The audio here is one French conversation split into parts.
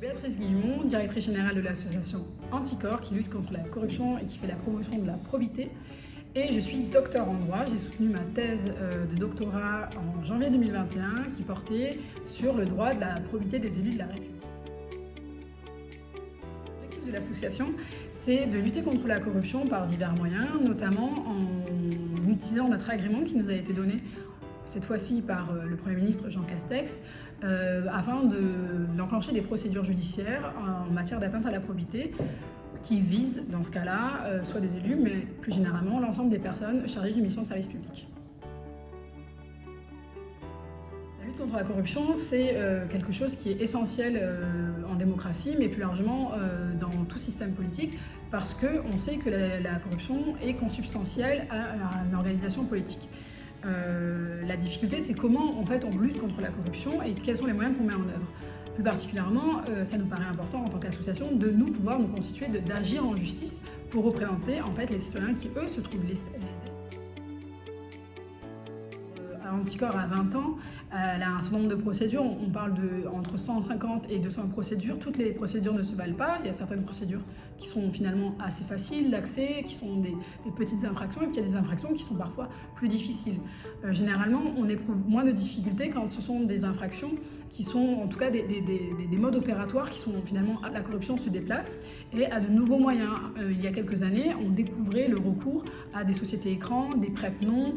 suis Béatrice Guillemont, directrice générale de l'association Anticorps qui lutte contre la corruption et qui fait la promotion de la probité. Et je suis docteur en droit. J'ai soutenu ma thèse de doctorat en janvier 2021 qui portait sur le droit de la probité des élus de la République. L'objectif de l'association, c'est de lutter contre la corruption par divers moyens, notamment en utilisant notre agrément qui nous a été donné cette fois-ci par le Premier ministre Jean Castex, afin d'enclencher des procédures judiciaires en matière d'atteinte à la probité qui visent, dans ce cas-là, soit des élus, mais plus généralement l'ensemble des personnes chargées d'une mission de service public. La lutte contre la corruption, c'est quelque chose qui est essentiel en démocratie, mais plus largement dans tout système politique, parce qu'on sait que la corruption est consubstantielle à une organisation politique. La difficulté, c'est comment en fait, on lutte contre la corruption et quels sont les moyens qu'on met en œuvre. Plus particulièrement, ça nous paraît important en tant qu'association de pouvoir nous constituer, d'agir en justice pour représenter en fait, les citoyens qui, eux, se trouvent lésés. Anticorps a 20 ans, elle a un certain nombre de procédures, on parle entre 150 et 200 procédures. Toutes les procédures ne se valent pas, il y a certaines procédures qui sont finalement assez faciles d'accès, qui sont des petites infractions, et puis il y a des infractions qui sont parfois plus difficiles. Généralement, on éprouve moins de difficultés quand ce sont des infractions qui sont en tout cas des modes opératoires qui sont finalement, la corruption se déplace et à de nouveaux moyens. Il y a quelques années, on découvrait le recours à des sociétés écrans, des prête-noms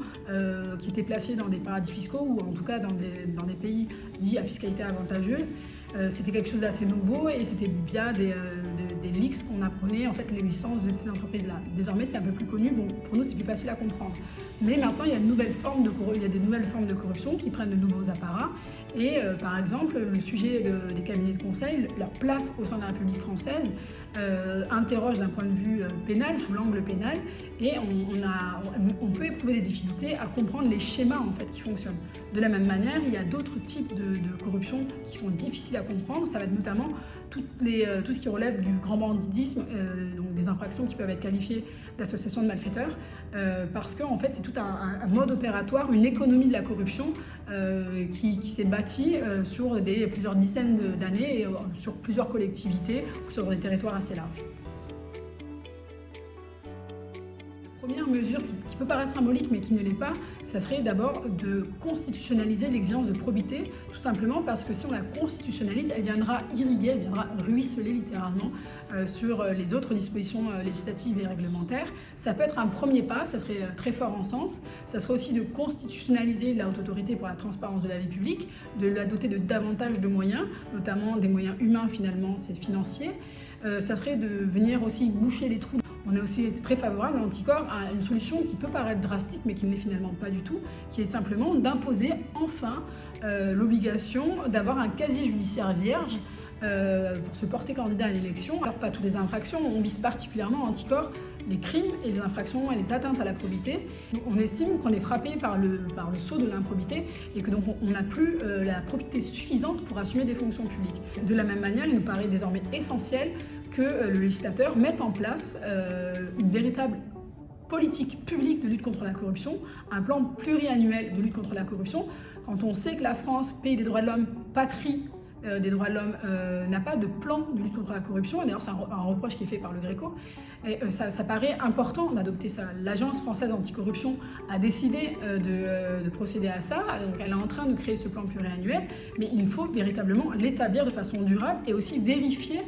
qui étaient placés dans des paradis fiscaux ou en tout cas dans des pays dits à fiscalité avantageuse. C'était quelque chose d'assez nouveau et c'était via des leaks qu'on apprenait en fait l'existence de ces entreprises-là. Désormais, c'est un peu plus connu, bon, pour nous c'est plus facile à comprendre. Mais maintenant, il y a des nouvelles formes de corruption qui prennent de nouveaux apparats. Et par exemple, le sujet des cabinets de conseil, leur place au sein de la République française, interroge d'un point de vue pénal, sous l'angle pénal, et on peut éprouver des difficultés à comprendre les schémas en fait, qui fonctionnent. De la même manière, il y a d'autres types de corruption qui sont difficiles à comprendre. Ça va être notamment tout ce qui relève du grand banditisme, donc des infractions qui peuvent être qualifiées d'association de malfaiteurs, parce qu'en fait, c'est tout un mode opératoire, une économie de la corruption qui s'est bâtie sur plusieurs dizaines d'années et sur plusieurs collectivités ou sur des territoires assez larges. Première mesure qui peut paraître symbolique mais qui ne l'est pas, ça serait d'abord de constitutionnaliser l'exigence de probité, tout simplement parce que si on la constitutionnalise, elle viendra irriguer, elle viendra ruisseler littéralement sur les autres dispositions législatives et réglementaires. Ça peut être un premier pas, ça serait très fort en sens. Ça serait aussi de constitutionnaliser la Haute Autorité pour la transparence de la vie publique, de la doter de davantage de moyens, notamment des moyens humains finalement, c'est financier. Ça serait de venir aussi boucher les trous. On est aussi très favorable à Anticorps à une solution qui peut paraître drastique mais qui ne l'est finalement pas du tout, qui est simplement d'imposer enfin l'obligation d'avoir un casier judiciaire vierge pour se porter candidat à l'élection. Alors pas toutes les infractions, on vise particulièrement Anticorps les crimes et les infractions et les atteintes à la probité. On estime qu'on est frappé par le sceau de l'improbité et que donc on n'a plus la probité suffisante pour assumer des fonctions publiques. De la même manière, il nous paraît désormais essentiel que le législateur mette en place une véritable politique publique de lutte contre la corruption, un plan pluriannuel de lutte contre la corruption. Quand on sait que la France, pays des droits de l'homme, patrie des droits de l'homme, n'a pas de plan de lutte contre la corruption, et d'ailleurs c'est un reproche qui est fait par le Gréco, et ça paraît important d'adopter ça. L'Agence française anticorruption a décidé de procéder à ça, donc elle est en train de créer ce plan pluriannuel, mais il faut véritablement l'établir de façon durable et aussi vérifier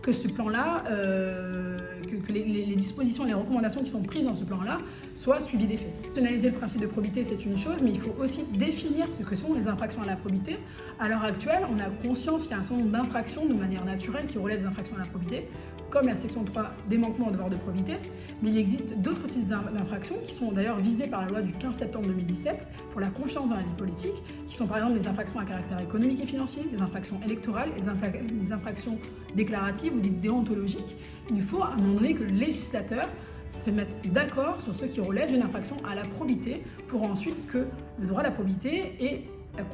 que ce plan-là, que les dispositions, les recommandations qui sont prises dans ce plan-là soient suivies des faits. Analyser le principe de probité, c'est une chose, mais il faut aussi définir ce que sont les infractions à la probité. À l'heure actuelle, on a conscience qu'il y a un certain nombre d'infractions de manière naturelle qui relèvent des infractions à la probité, comme la section 3 des manquements au devoir de probité, mais il existe d'autres types d'infractions qui sont d'ailleurs visées par la loi du 15 septembre 2017 pour la confiance dans la vie politique, qui sont par exemple les infractions à caractère économique et financier, les infractions électorales, les infractions déclaratives ou dites déontologiques. Il faut à un moment donné que le législateur se mette d'accord sur ce qui relève d'une infraction à la probité pour ensuite que le droit à la probité et la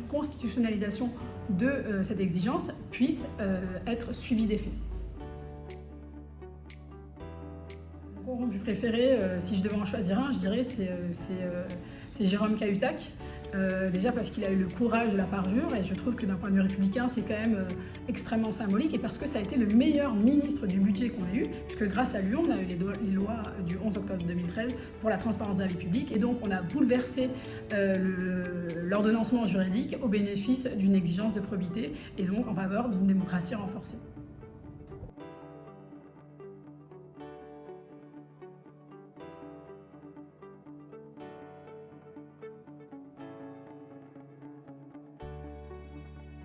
constitutionnalisation de cette exigence puisse être suivi des faits. Mon corrompu préféré, si je devais en choisir un, je dirais c'est Jérôme Cahuzac, Déjà parce qu'il a eu le courage de la parjure, et je trouve que d'un point de vue républicain, c'est quand même extrêmement symbolique, et parce que ça a été le meilleur ministre du budget qu'on ait eu, puisque grâce à lui, on a eu les lois du 11 octobre 2013 pour la transparence de la vie publique, et donc on a bouleversé l'ordonnancement juridique au bénéfice d'une exigence de probité, et donc en faveur d'une démocratie renforcée.